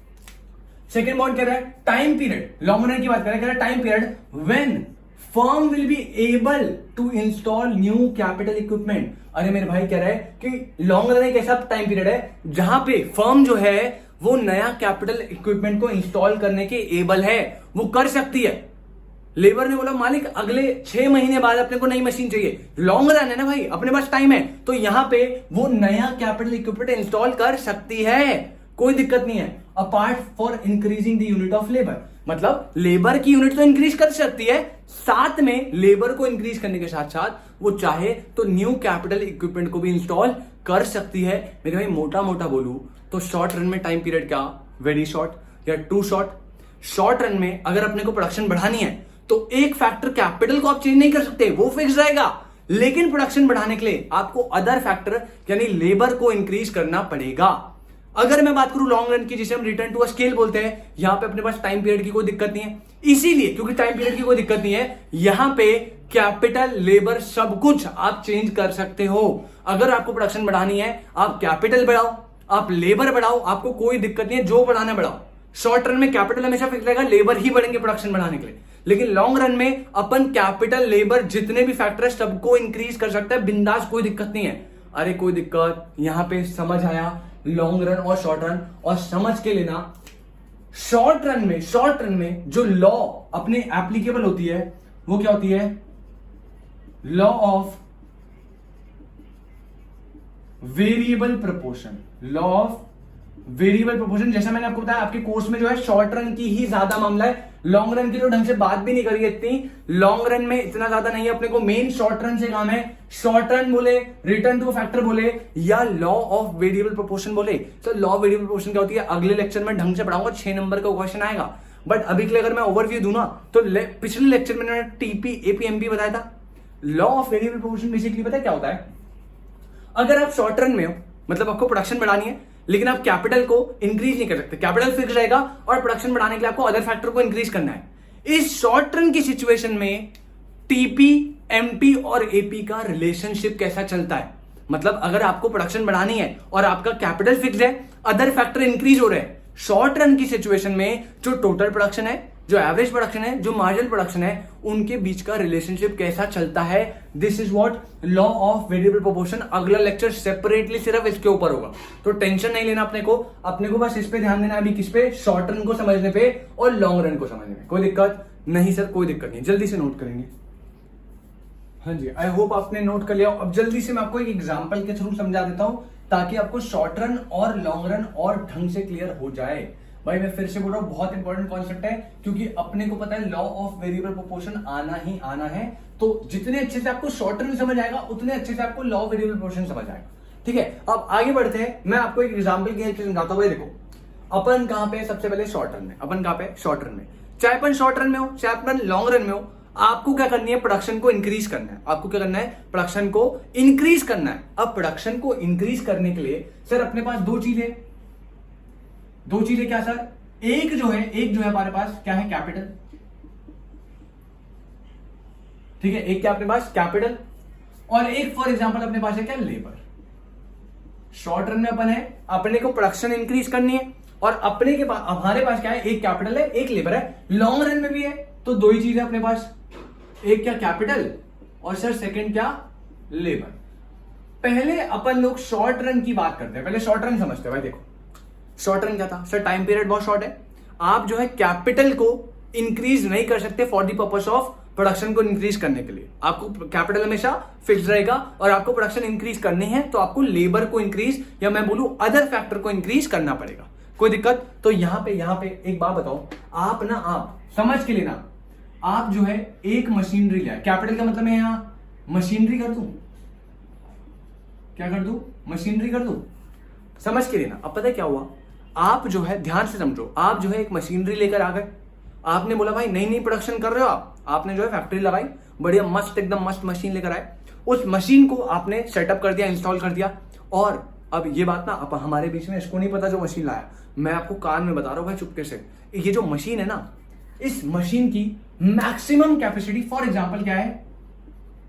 सेकेंड पॉइंट कह रहा है टाइम पीरियड। लॉन्ग रन की बात करें, कह रहा है time period when firm will be able to install new capital equipment. अरे मेरे भाई कह रहा है कि लॉन्ग रन एक ऐसा टाइम पीरियड है जहां पे फर्म जो है वो नया कैपिटल इक्विपमेंट को इंस्टॉल करने के एबल है, वो कर सकती है। लेबर ने बोला मालिक अगले 6 महीने बाद अपने को नई मशीन चाहिए, लॉन्ग रन है ना भाई, अपने पास टाइम है, तो यहां पे वो नया कैपिटल इक्विपमेंट इंस्टॉल कर सकती है, कोई दिक्कत नहीं है। Apart for increasing the unit of labour, मतलब लेबर की यूनिट तो इंक्रीज कर सकती है, साथ में लेबर को इंक्रीज करने के साथ साथ वो चाहे तो न्यू कैपिटल इक्विपमेंट को भी इंस्टॉल कर सकती है। मेरे भाई मोटा मोटा बोलूं तो शॉर्ट रन में टाइम पीरियड क्या, वेरी शॉर्ट या टू शॉर्ट। शॉर्ट रन में अगर अपने को प्रोडक्शन बढ़ानी है तो एक फैक्टर कैपिटल को आप चेंज नहीं कर सकते, वो फिक्स रहेगा, लेकिन प्रोडक्शन बढ़ाने के लिए आपको अदर फैक्टर यानी लेबर को इंक्रीज करना पड़ेगा। अगर मैं बात करूं लॉन्ग रन की, जिसे हम रिटर्न टू अ स्केल बोलते हैं, यहां पे अपने पास टाइम पीरियड की कोई दिक्कत नहीं है, इसीलिए क्योंकि टाइम पीरियड की कोई दिक्कत नहीं है, यहां पे कैपिटल लेबर सब कुछ आप चेंज कर सकते हो। अगर आपको प्रोडक्शन बढ़ानी है आप कैपिटल बढ़ाओ, आप लेबर बढ़ाओ, आपको कोई दिक्कत नहीं है, जो बढ़ाना बढ़ाओ। शॉर्ट रन में कैपिटल हमेशा फिक्स रहेगा, लेबर ही बढ़ेंगे प्रोडक्शन बढ़ाने के लिए, लेकिन लॉन्ग रन में अपन कैपिटल लेबर जितने भी फैक्टर है सबको इंक्रीज कर सकता है बिंदास, कोई दिक्कत नहीं है। अरे कोई दिक्कत, यहां पे समझ आया लॉन्ग रन और शॉर्ट रन, और समझ के लेना शॉर्ट रन में जो लॉ अपने एप्लीकेबल होती है वो क्या होती है, law of variable proportion. Law of variable proportion, जैसा मैंने आपको बताया आपके कोर्स में जो है शॉर्ट रन की ही ज्यादा मामला है, लॉन्ग रन की तो ढंग से बात भी नहीं करी है इतनी, लॉन्ग रन में इतना ज्यादा नहीं है अपने को, मेन शॉर्ट रन से काम है। शॉर्ट रन बोले, रिटर्न टू फैक्टर बोले, या लॉ ऑफ वेरिएबल प्रोपोर्शन बोले, तो लॉ ऑफ वेरिएबल प्रोपोर्शन क्या होती है अगले लेक्चर में ढंग से पढ़ाऊंगा, 6 नंबर का क्वेश्चन आएगा। बट अभी के लिए अगर मैं ओवरव्यू दूं ना तो पिछले लेक्चर में मैंने टीपी एपीएमपी बताया था। Law of variable proportion basically पता है क्या होता है, अगर आप शॉर्ट रन में हो मतलब आपको प्रोडक्शन बढ़ानी है लेकिन आप कैपिटल को इंक्रीज नहीं कर सकते, कैपिटल फिक्स रहेगा और प्रोडक्शन बढ़ाने के लिए आपको अदर फैक्टर को इंक्रीज करना है। इस शॉर्ट रन की सिचुएशन में टीपी, एमपी और एपी का रिलेशनशिप कैसा चलता है, मतलब अगर आपको प्रोडक्शन बढ़ानी है और आपका कैपिटल फिक्स है, अदर फैक्टर इंक्रीज हो रहे हैं, शॉर्ट रन की सिचुएशन में जो टोटल प्रोडक्शन है, जो एवरेज प्रोडक्शन है, जो मार्जिनल प्रोडक्शन है, उनके बीच का रिलेशनशिप कैसा चलता है, this is what law of variable proportion. अगला लेक्चर सेपरेटली सिर्फ इसके ऊपर होगा, तो टेंशन नहीं लेना अपने को बस इस पे ध्यान देना, अभी किस पे, शॉर्ट रन को समझने पे और लॉन्ग रन को समझने में। कोई दिक्कत नहीं सर, कोई दिक्कत नहीं, जल्दी से नोट करेंगे। हाँ जी, आई होप आपने नोट कर लिया। अब जल्दी से मैं आपको एक एग्जांपल के थ्रू समझा देता हूं ताकि आपको शॉर्ट रन और लॉन्ग रन और ढंग से क्लियर हो जाए। भाई मैं फिर से बोल रहा हूं, बहुत इंपॉर्टेंट कॉन्सेप्ट है क्योंकि अपने को पता है लॉ ऑफ वेरिएबल प्रोपोर्शन आना ही आना है, तो जितने अच्छे से आपको शॉर्ट रन समझ आएगा उतने अच्छे से आपको लॉ ऑफ वेरिएबल प्रोपोर्शन समझ आएगा। ठीक है, अब आगे बढ़ते हैं, मैं आपको एक एग्जांपल की हेल्प से समझाता हूं। देखो अपन कहां पे, सबसे पहले शॉर्ट रन में, अपन कहां पे, शॉर्ट रन में, चाहे अपन शॉर्ट रन में हो चाहे अपन लॉन्ग रन में हो, आपको क्या करनी है, प्रोडक्शन को इंक्रीज करना है। आपको क्या करना है, प्रोडक्शन को इंक्रीज करना है। अब प्रोडक्शन को इंक्रीज करने के लिए सर अपने पास दो चीजें क्या सर, एक जो है हमारे पास क्या है, कैपिटल। ठीक है, एक क्या अपने पास कैपिटल, और एक फॉर एग्जांपल अपने पास है क्या, लेबर। शॉर्ट रन में अपन है, अपने को प्रोडक्शन इंक्रीज करनी है और अपने के पास, हमारे पास क्या है, एक कैपिटल है एक लेबर है। लॉन्ग रन में भी है तो दो ही चीज है अपने पास, एक क्या कैपिटल और सर सेकंड क्या, लेबर। पहले अपन लोग शॉर्ट रन की बात करते हैं, पहले शॉर्ट रन समझते हैं। भाई देखो शॉर्ट रन क्या था सर, टाइम पीरियड बहुत शॉर्ट है, आप जो है कैपिटल को इंक्रीज नहीं कर सकते for the purpose of production को इंक्रीज करने के लिए। आपको कैपिटल हमेशा फिक्स रहेगा और आपको प्रोडक्शन इंक्रीज करनी है तो आपको लेबर को इंक्रीज या मैं बोलूं अदर फैक्टर को इंक्रीज करना पड़ेगा। कोई दिक्कत, तो यहां पे एक बात बताओ, आप समझ के लेना, आप जो है एक मशीनरी लिया, कैपिटल का मतलब मैं यहां मशीनरी कर दूं, क्या कर दूं, मशीनरी कर दूं, समझ के लेना। अब पता है क्या हुआ, आप जो है ध्यान से समझो, आप जो है एक मशीनरी लेकर आ गए, आपने बोला भाई नई प्रोडक्शन कर रहे हो आपने जो है फैक्ट्री लगाई, बढ़िया मस्त एकदम मस्त मशीन लेकर आए, उस मशीन को आपने सेटअप कर दिया, इंस्टॉल कर दिया। और अब ये बात ना अब हमारे बीच में इसको नहीं पता जो मशीन लाया, मैं आपको कान में बता रहा हूं भाई चुपके से, ये जो मशीन है ना, इस मशीन की मैक्सिमम कैपेसिटी फॉर एग्जांपल क्या है,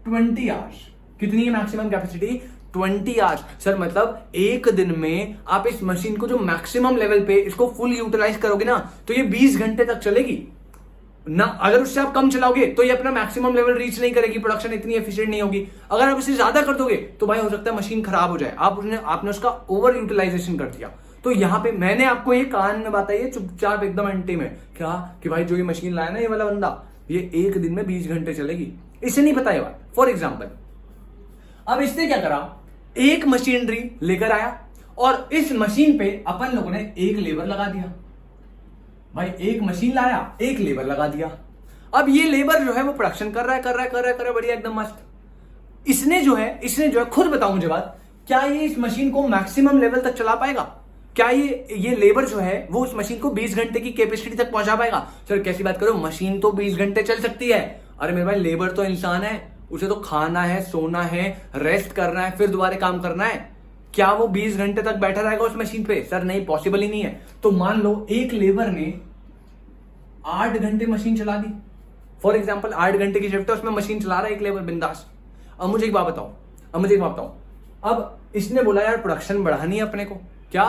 20 आवर्स। कितनी है मैक्सिमम कैपेसिटी, 20 आवर्स। सर मतलब एक दिन में आप इस मशीन को जो मैक्सिमम लेवल पे इसको फुल यूटिलाइज करोगे ना तो ये 20 घंटे तक चलेगी ना। अगर उससे आप कम चलाओगे तो ये अपना मैक्सिमम लेवल रीच नहीं करेगी, प्रोडक्शन इतनी एफिशिएंट नहीं होगी। अगर आप इसे ज्यादा कर दोगे तो भाई हो सकता है मशीन खराब हो जाए, आपने उसका ओवर यूटिलाइजेशन कर दिया। तो यहां पे मैंने आपको ये कान में बात है चुपचाप एकदम अंटी में क्या कि भाई जो ये मशीन लाया ना ये वाला बंदा, ये एक दिन में 20 घंटे चलेगी, इसे नहीं पता ये बात। फॉर एग्जाम्पल अब इसने क्या करा, एक मशीनरी लेकर आया और इस मशीन पे अपन लोगों ने एक लेबर लगा दिया। भाई एक मशीन लाया, एक लेबर लगा दिया। अब ये लेबर जो है वो प्रोडक्शन कर रहा है बढ़िया एकदम मस्त। इसने जो है खुद बताओ मुझे बात, क्या ये इस मशीन को मैक्सिमम लेवल तक चला पाएगा? क्या ये लेबर जो है वो उस मशीन को 20 घंटे की कैपेसिटी तक पहुंचा पाएगा? सर कैसी बात करो, मशीन तो 20 घंटे चल सकती है। अरे मेरे भाई लेबर तो इंसान है, उसे तो खाना है, सोना है, रेस्ट करना है, फिर दोबारा काम करना है। क्या वो 20 घंटे तक बैठा रहेगा उस मशीन पे? सर नहीं, पॉसिबल ही नहीं है। तो मान लो एक लेबर ने 8 घंटे मशीन चला दी, फॉर एग्जाम्पल 8 घंटे की शिफ्ट है, उसमें मशीन चला रहा है एक लेबर बिंदास। अब मुझे एक बात बताओ, अब इसने बोला यार प्रोडक्शन बढ़ानी है अपने को, क्या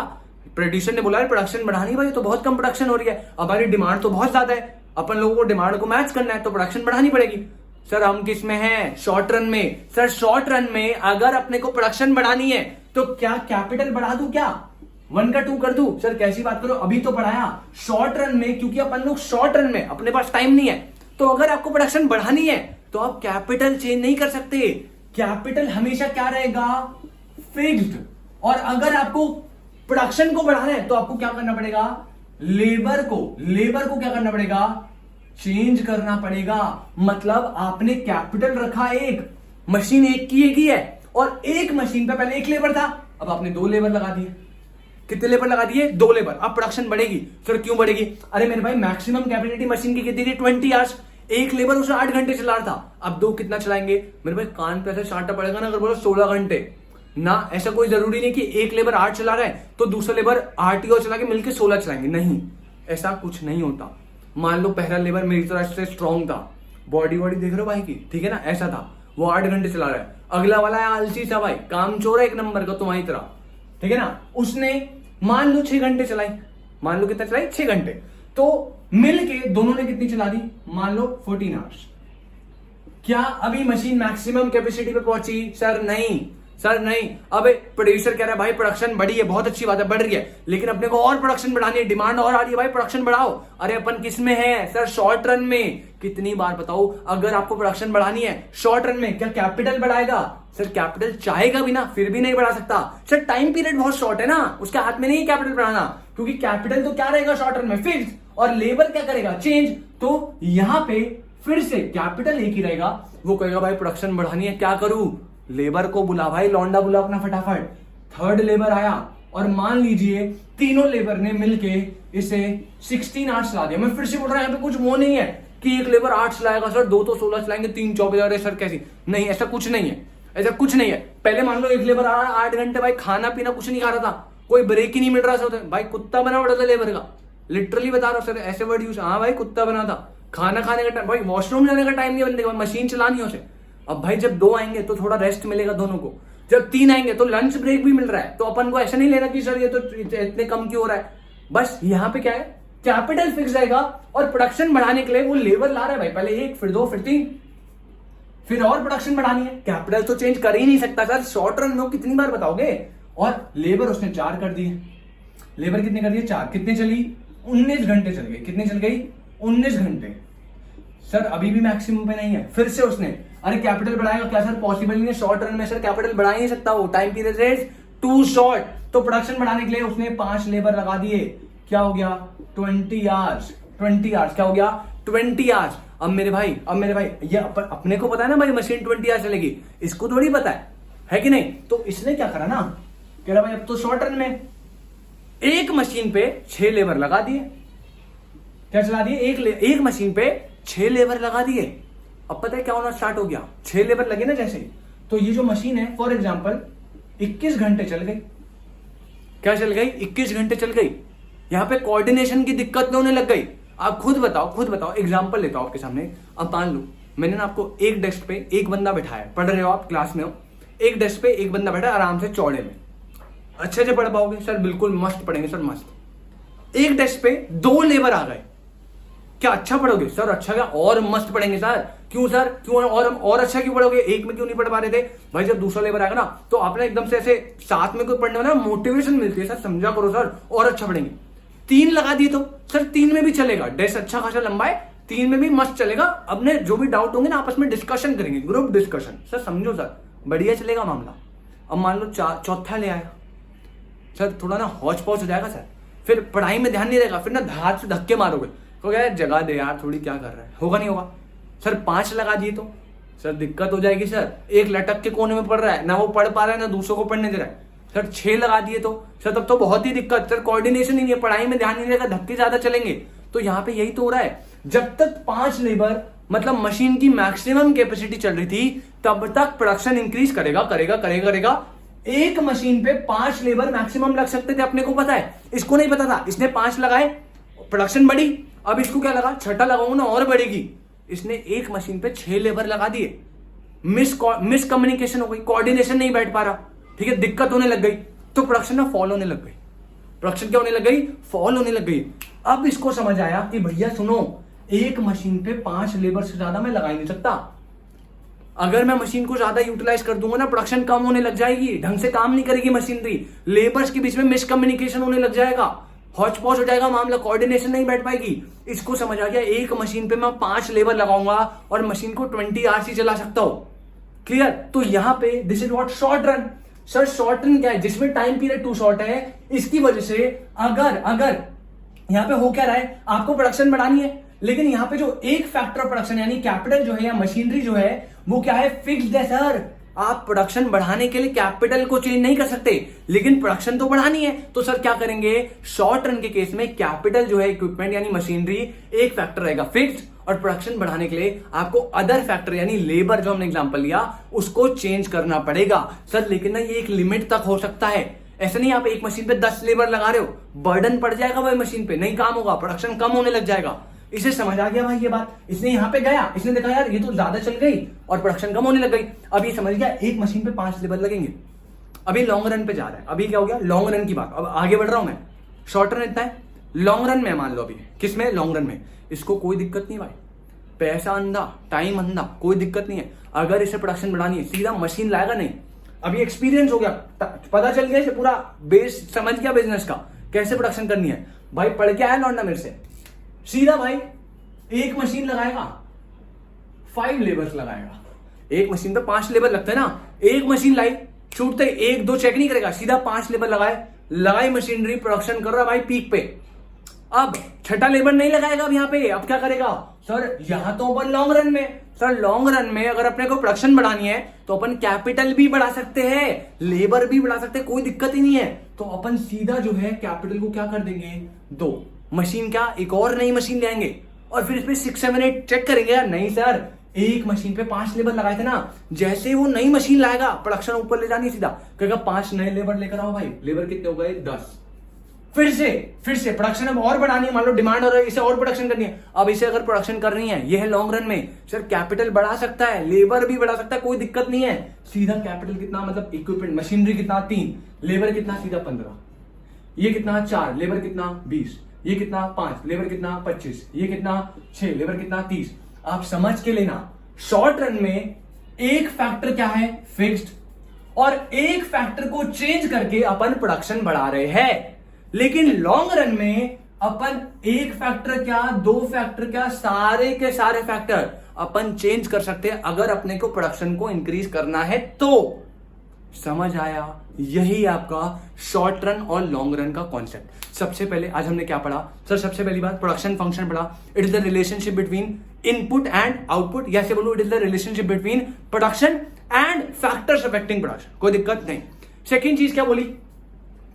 प्रोड्यूसर ने बोला यार प्रोडक्शन बढ़ानी है, भाई तो बहुत कम प्रोडक्शन हो रही है, हमारी डिमांड तो बहुत ज्यादा है, अपन लोगों को डिमांड को मैच करना है तो प्रोडक्शन बढ़ानी पड़ेगी। सर हम किस में हैं? शॉर्ट रन में। सर शॉर्ट रन में अगर अपने को प्रोडक्शन बढ़ानी है तो क्या कैपिटल बढ़ा दूं? क्या 1 का 2 कर दूं? सर कैसी बात करो, अभी तो बढ़ाया शॉर्ट रन में, क्योंकि अपन लोग शॉर्ट रन में, अपने पास टाइम नहीं है। तो अगर आपको प्रोडक्शन बढ़ानी है तो आप कैपिटल चेंज नहीं कर सकते, कैपिटल हमेशा क्या रहेगा? फिक्स्ड। और अगर आपको प्रोडक्शन को बढ़ाना है तो आपको क्या करना पड़ेगा? लेबर को क्या करना पड़ेगा? चेंज करना पड़ेगा। मतलब आपने कैपिटल रखा एक, मशीन एक की है, और एक मशीन पे पहले एक लेबर था, अब आपने 2 लेबर लगा दिए। कितने लेबर लगा दिए? 2 लेबर। अब प्रोडक्शन बढ़ेगी। सर क्यों बढ़ेगी? अरे मेरे भाई मैक्सिमम कैपेसिटी मशीन की कितनी थी? 20 आवर्स। एक लेबर उसे 8 घंटे चला रहा था, अब 2 कितना चलाएंगे? मेरे भाई कान पे ऐसे चाटना पड़ेगा ना, अगर बोलो 16 घंटे ना। ऐसा कोई जरूरी नहीं कि एक लेबर 8 चला रहा है तो दूसरा लेबर 8 ही और चला के मिलकर 16 चलाएंगे, नहीं, ऐसा कुछ नहीं होता। मान लो पहला लेबर मेरी तरह से स्ट्रांग था, बॉडी देख रहे हो भाई की, ठीक है ना, ऐसा था, वो 8 घंटे चला रहा है। अगला वाला है आलसी सा भाई, कामचोर है एक नंबर का तुम्हारी तरह, ठीक है ना, उसने मान लो 6 घंटे चलाई, मान लो कितना चलाई? 6 घंटे। तो मिलके दोनों ने कितनी चला दी? मान लो 14 आवर्स। क्या अभी मशीन मैक्सिमम कैपेसिटी पे पहुंची? सर नहीं। अब प्रोड्यूसर कह रहा है भाई प्रोडक्शन बढ़ी है, बहुत अच्छी बात है, बढ़ रही है, लेकिन अपने को और प्रोडक्शन बढ़ानी है, डिमांड और आ रही है, भाई प्रोडक्शन बढ़ाओ। अरे अपन किस में है? सर शॉर्ट रन में। कितनी बार बताओ, अगर आपको प्रोडक्शन बढ़ानी है शॉर्ट रन में, क्या कैपिटल बढ़ाएगा? सर कैपिटल चाहेगा भी ना, फिर भी नहीं बढ़ा सकता। सर टाइम पीरियड बहुत शॉर्ट है ना, उसके हाथ में नहीं कैपिटल बढ़ाना, क्योंकि कैपिटल तो क्या रहेगा शॉर्ट रन में? फिक्स। और लेबर क्या करेगा? चेंज। तो यहां पे फिर से कैपिटल एक ही रहेगा, वो कहेगा भाई प्रोडक्शन बढ़ानी है, क्या करूं? लेबर को बुला भाई, लौंडा बुला अपना फटाफट। थर्ड लेबर आया और मान लीजिए तीनों लेबर ने मिलके इसे 16 आवर्स चला दिया। मैं फिर से बोल रहा हूं, यहाँ पे कुछ वो नहीं है कि एक लेबर 8 चलाएगा सर, 2 तो 16 चलाएंगे, 3 24। अरे सर कैसी? नहीं, ऐसा कुछ नहीं है। पहले मान लो एक लेबर आ रहा 8 घंटे, भाई खाना पीना कुछ नहीं खा रहा था, कोई ब्रेक ही नहीं मिल रहा था, भाई कुत्ता बना पड़ा था लेबर का, लिटरली बता रहा हूं सर, ऐसे वर्ड यूज, हाँ भाई कुत्ता बना था। खाना खाने का टाइम, भाई वॉशरूम जाने का टाइम नहीं बंदे का, मशीन चलानी है उसे। अब भाई जब 2 आएंगे तो थोड़ा रेस्ट मिलेगा दोनों को, जब 3 आएंगे तो लंच ब्रेक भी मिल रहा है, तो अपन को ऐसा नहीं लेना कि सर ये तो इतने कम क्यों हो रहा है। बस यहाँ पे क्या है, कैपिटल फिक्स रहेगा, और प्रोडक्शन बढ़ाने के लिए वो लेबर ला रहा है भाई, पहले 1 फिर 2 फिर 3, फिर और प्रोडक्शन बढ़ानी है, कैपिटल तो चेंज कर ही नहीं सकता सर, शॉर्ट रन में कितनी बार बताओगे। और लेबर उसने 4 कर दिए, लेबर कितने कर दिए? 4। कितने चली? 19 घंटे चल गई। कितने चल गई? 19 घंटे। सर अभी भी मैक्सिमम पे नहीं है। फिर से उसने, अरे कैपिटल बढ़ाएगा क्या? सर पॉसिबल नहीं है, शॉर्ट रन में सर कैपिटल बढ़ा ही नहीं सकता, वो time period is too short. तो प्रोडक्शन बढ़ाने के लिए उसने 5 लेबर लगा दिए, क्या हो गया? 20 आवर्स। क्या हो गया? 20 आवर्स। अब मेरे भाई ये अपने को पता है ना भाई मशीन 20 आवर्स चलेगी, इसको थोड़ी पता है कि नहीं? तो इसने क्या करा ना, कह रहा भाई अब तो शॉर्ट रन में एक मशीन पे 6 लेबर लगा दिए। क्या चला दिए? एक मशीन पे 6 लेबर लगा दिए। अब पता है क्या होना स्टार्ट हो गया? 6 लेबर लगे ना जैसे, तो ये जो मशीन है फॉर एग्जांपल 21 घंटे चल गई। क्या चल गई? 21 घंटे चल गई। यहां पे कोऑर्डिनेशन की दिक्कत होने लग गई। आप खुद बताओ, एग्जांपल लेता हूं आपके सामने। अब मान लो मैंने ना आपको एक डेस्क पे एक बंदा बैठाया, पढ़ रहे हो आप, क्लास में हो, एक डेस्क पे एक बंदा बैठा आराम से चौड़े में, अच्छे से पढ़ पाओगे सर? बिल्कुल मस्त पढ़ेंगे सर, मस्त। एक डेस्क पे 2 लेबर आ गए, क्या अच्छा पढ़ोगे? सर अच्छा क्या, और मस्त पढ़ेंगे सर। क्यों सर? क्यों और अच्छा क्यों पढ़ोगे? एक में क्यों नहीं पढ़ पा रहे थे? भाई जब दूसरा लेबर आएगा ना तो आपने एकदम से ऐसे साथ में कोई पढ़ने वाला मोटिवेशन मिलती है, सर समझा करो सर, और अच्छा पढ़ेंगे। 3 लगा दिए तो सर 3 में भी चलेगा, डेस्क अच्छा खासा लंबा है, 3 में भी मस्त चलेगा। अपने जो भी डाउट होंगे ना आपस में डिस्कशन करेंगे, ग्रुप डिस्कशन, सर समझो सर, बढ़िया चलेगा मामला। अब मान लो चौथा ले आया, सर थोड़ा ना हौच पौच हो जाएगा सर, फिर पढ़ाई में ध्यान नहीं रहेगा, फिर ना हाथ से धक्के मारोगे, तो यार जगह दे यार थोड़ी, क्या कर रहा है, होगा नहीं होगा। सर 5 लगा दिए तो सर दिक्कत हो जाएगी सर, एक लटक के कोने में पढ़ रहा है, ना वो पढ़ पा रहा है ना दूसरों को पढ़ने दे रहा है। सर 6 लगा दिए तो सर तब तो बहुत ही दिक्कत, सर कोऑर्डिनेशन ही नहीं है, पढ़ाई में ध्यान नहीं रहेगा, धक्के ज्यादा चलेंगे। तो यहाँ पे यही तो हो रहा है, जब तक 5 लेबर मतलब मशीन की मैक्सिमम कैपेसिटी चल रही थी तब तक प्रोडक्शन इंक्रीज करेगा करेगा करेगा करेगा। एक मशीन पे 5 लेबर मैक्सिमम लग सकते थे, अपने को पता है, इसको नहीं पता था, इसने 5 लगाए, प्रोडक्शन बढ़ी। अब इसको क्या लगा, छठा लगाऊंगा ना और बढ़ेगी, इसने एक मशीन पे 6 लेबर लगा दिए, मिस कम्युनिकेशन हो गई, कोऑर्डिनेशन नहीं बैठ पा रहा, ठीक है, दिक्कत होने लग गई, तो प्रोडक्शन ना फॉल होने लग गई। प्रोडक्शन क्या होने लग गई, फॉल होने लग गई। अब इसको समझ आया कि भैया सुनो, एक मशीन पे 5 लेबर से ज्यादा मैं लगा ही नहीं सकता। अगर मैं मशीन को ज्यादा यूटिलाइज कर दूंगा ना, प्रोडक्शन कम होने लग जाएगी, ढंग से काम नहीं करेगी मशीनरी, लेबर्स के बीच में मिसकम्युनिकेशन होने लग जाएगा, हौच पौच हो जाएगा मामला, कोऑर्डिनेशन नहीं बैठ पाएगी। इसको समझ आ गया, एक मशीन पे मैं 5 लेबर लगाऊंगा और मशीन को 20 आवर्स ही चला सकता हूं। क्लियर? तो यहां पे this is what short run. Sir short run क्या है, जिसमें टाइम पीरियड टू शॉर्ट है, इसकी वजह से अगर यहां पे हो क्या रहा है, आपको प्रोडक्शन बढ़ानी है, लेकिन यहां पे जो एक फैक्टर ऑफ प्रोडक्शन यानी कैपिटल जो है या मशीनरी जो है वो क्या है, फिक्स्ड है सर। आप प्रोडक्शन बढ़ाने के लिए कैपिटल को चेंज नहीं कर सकते, लेकिन प्रोडक्शन तो बढ़ानी है। तो सर क्या करेंगे, शॉर्ट रन के केस में कैपिटल जो है इक्विपमेंट यानी मशीनरी एक फैक्टर रहेगा फिक्स्ड, और प्रोडक्शन बढ़ाने के लिए आपको अदर फैक्टर यानी लेबर जो हमने एग्जांपल लिया उसको चेंज करना पड़ेगा। सर लेकिन ना ये एक लिमिट तक हो सकता है, ऐसा नहीं आप एक मशीन पे 10 लेबर लगा रहे हो, बर्डन पड़ जाएगा भाई मशीन पे, नहीं काम होगा, प्रोडक्शन कम होने लग जाएगा। इसे समझ आ गया भाई ये बात, इसने यहां पे गया, इसने देखा यार ये तो ज्यादा चल गई और प्रोडक्शन कम होने लग गई। अब ये समझ गया एक मशीन पे 5 लेबर लगेंगे। अभी लॉन्ग रन पे जा रहा है, अभी क्या हो गया, लॉन्ग रन की बात, अब आगे बढ़ रहा हूं मैं। शॉर्ट रन इतना है, लॉन्ग रन में मान लो, अभी किसमें, लॉन्ग रन में, इसको कोई दिक्कत नहीं भाई, पैसा अंधा, टाइम अंधा, कोई दिक्कत नहीं है। अगर इसे प्रोडक्शन बढ़ानी है, सीधा मशीन लाएगा नहीं। अभी एक्सपीरियंस हो गया, पता चल गया, इसे पूरा बेस समझ गया बिजनेस का, कैसे प्रोडक्शन करनी है। भाई पढ़ के आया लौंडा मेरे से, सीधा भाई एक मशीन लगाएगा, 5 लेबर्स लगाएगा। एक मशीन पे 5 लेबर लगते हैं ना, एक मशीन लाई, छूटते 1-2 चेक नहीं करेगा, सीधा 5 लेबर लगाई मशीनरी, प्रोडक्शन कर रहा है भाई पीक पे। अब छठा लेबर नहीं लगाएगा अब यहाँ पे, अब क्या करेगा सर, यहां तो अपन लॉन्ग रन में, सर लॉन्ग रन में अगर अपने को प्रोडक्शन बढ़ानी है तो अपन कैपिटल भी बढ़ा सकते हैं, लेबर भी बढ़ा सकते हैं, कोई दिक्कत ही नहीं है। तो अपन सीधा जो है कैपिटल को क्या कर देंगे, 2 मशीन, क्या एक और नई मशीन ले आएंगे और फिर इसमें 6, 7, 8 चेक करेंगे। यार नहीं सर, एक मशीन पे 5 लेबर लगाए थे ना, जैसे वो नई मशीन लाएगा प्रोडक्शन ऊपर ले जानी, सीधा कहेगा 5 नए लेबर लेकर आओ भाई। लेबर कितने हो गए, 10। फिर से प्रोडक्शन अब और बढ़ानी है, मान लो डिमांड हो रहा है, इसे और प्रोडक्शन करनी है। अब इसे अगर प्रोडक्शन करनी है, ये है लॉन्ग रन में, सर कैपिटल बढ़ा सकता है, लेबर भी बढ़ा सकता है, कोई दिक्कत नहीं है। सीधा कैपिटल कितना, मतलब इक्विपमेंट मशीनरी कितना, 3, लेबर कितना, सीधा 15, ये कितना 4, लेबर कितना 20, ये कितना 5, लेबर कितना 25, ये कितना 6, लेबर कितना 30। आप समझ के लेना, शॉर्ट रन में एक फैक्टर क्या है, फिक्स्ड, और एक फैक्टर को चेंज करके अपन प्रोडक्शन बढ़ा रहे हैं। लेकिन लॉन्ग रन में अपन एक फैक्टर क्या, 2 फैक्टर क्या, सारे के सारे फैक्टर अपन चेंज कर सकते हैं अगर अपने को प्रोडक्शन को इंक्रीज करना है तो। समझ आया, यही आपका शॉर्ट रन और लॉन्ग रन का कॉन्सेप्ट। सबसे पहले आज हमने क्या पढ़ा सर, सबसे पहली बात प्रोडक्शन फंक्शन पढ़ा, it is the relationship between input and output, या से बोलो it is the relationship between production and factors affecting production, कोई दिक्कत नहीं। सेकेंड चीज क्या बोली,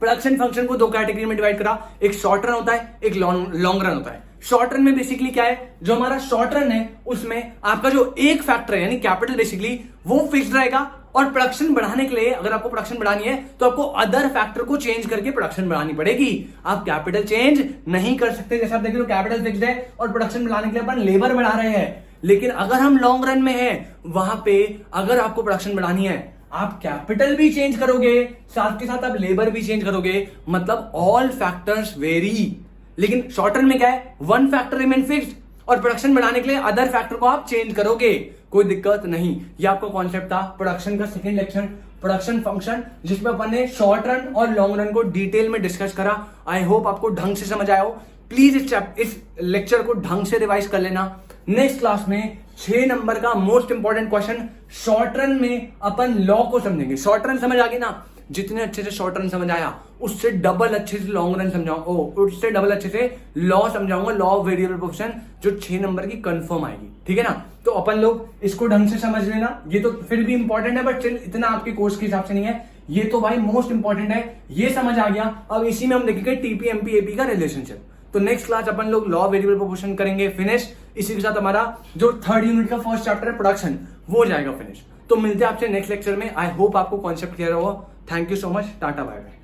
प्रोडक्शन फंक्शन को 2 कैटेगरी में डिवाइड करा, एक शॉर्ट रन होता है, एक लॉन्ग रन होता है। शॉर्ट रन में बेसिकली क्या है, जो हमारा शॉर्ट रन है उसमें आपका जो एक फैक्टर है यानी कैपिटल बेसिकली वो फिक्स्ड रहेगा, और प्रोडक्शन बढ़ाने के लिए अगर आपको प्रोडक्शन बढ़ानी है तो आपको अदर फैक्टर को चेंज करके प्रोडक्शन बढ़ानी पड़ेगी। आप कैपिटल चेंज नहीं कर सकते, जैसे आप देख लो कैपिटल फिक्स्ड है और प्रोडक्शन बढ़ाने के लिए अपन लेबर बढ़ा रहे हैं। लेकिन अगर हम लॉन्ग रन में हैं, वहां पे अगर आपको प्रोडक्शन बढ़ानी है आप कैपिटल भी चेंज करोगे, साथ के साथ आप लेबर भी चेंज करोगे, मतलब ऑल फैक्टर्स वेरी। लेकिन शॉर्ट रन में क्या है, 1 फैक्टर रिमेन फिक्स्ड और प्रोडक्शन बढ़ाने के लिए अदर फैक्टर को आप चेंज करोगे, कोई दिक्कत नहीं। ये आपका कॉन्सेप्ट था प्रोडक्शन का सेकंड लेक्चर, प्रोडक्शन फंक्शन, जिसमें अपन ने शॉर्ट रन और लॉन्ग रन को डिटेल में डिस्कस करा। आई होप आपको ढंग से समझ आया हो। प्लीज इस लेक्चर को ढंग से रिवाइज कर लेना। नेक्स्ट क्लास में 6 नंबर का most important question, short run में अपन लॉ को समझेंगे। शॉर्ट रन समझ आ गई ना, जितने अच्छे से शॉर्ट रन समझ आया उससे डबल अच्छे से लॉन्ग रन समझाऊंगा, उससे डबल अच्छे से लॉ समझाऊंगा, लॉ ऑफ वेरिएबल प्रोपोर्शन, जो 6 नंबर की कंफर्म आएगी। ठीक है ना, तो अपन लोग इसको ढंग से समझ लेना। ये तो फिर भी इंपॉर्टेंट है, बट स्टिल इतना आपके कोर्स के हिसाब से नहीं है। ये तो भाई मोस्ट इंपॉर्टेंट है, ये समझ आ गया। अब इसी में हम देखेंगे टीपी एमपी एपी का रिलेशनशिप। तो नेक्स्ट क्लास अपन लोग लॉ वेरिएबल प्रोपोर्शन करेंगे फिनिश। इसी के साथ हमारा जो 3rd यूनिट का फर्स्ट चैप्टर है प्रोडक्शन, वो हो जाएगा फिनिश। तो मिलते हैं आपसे नेक्स्ट लेक्चर में। आई होप आपको कॉन्सेप्ट क्लियर होगा। Thank you so much, tata bye bye.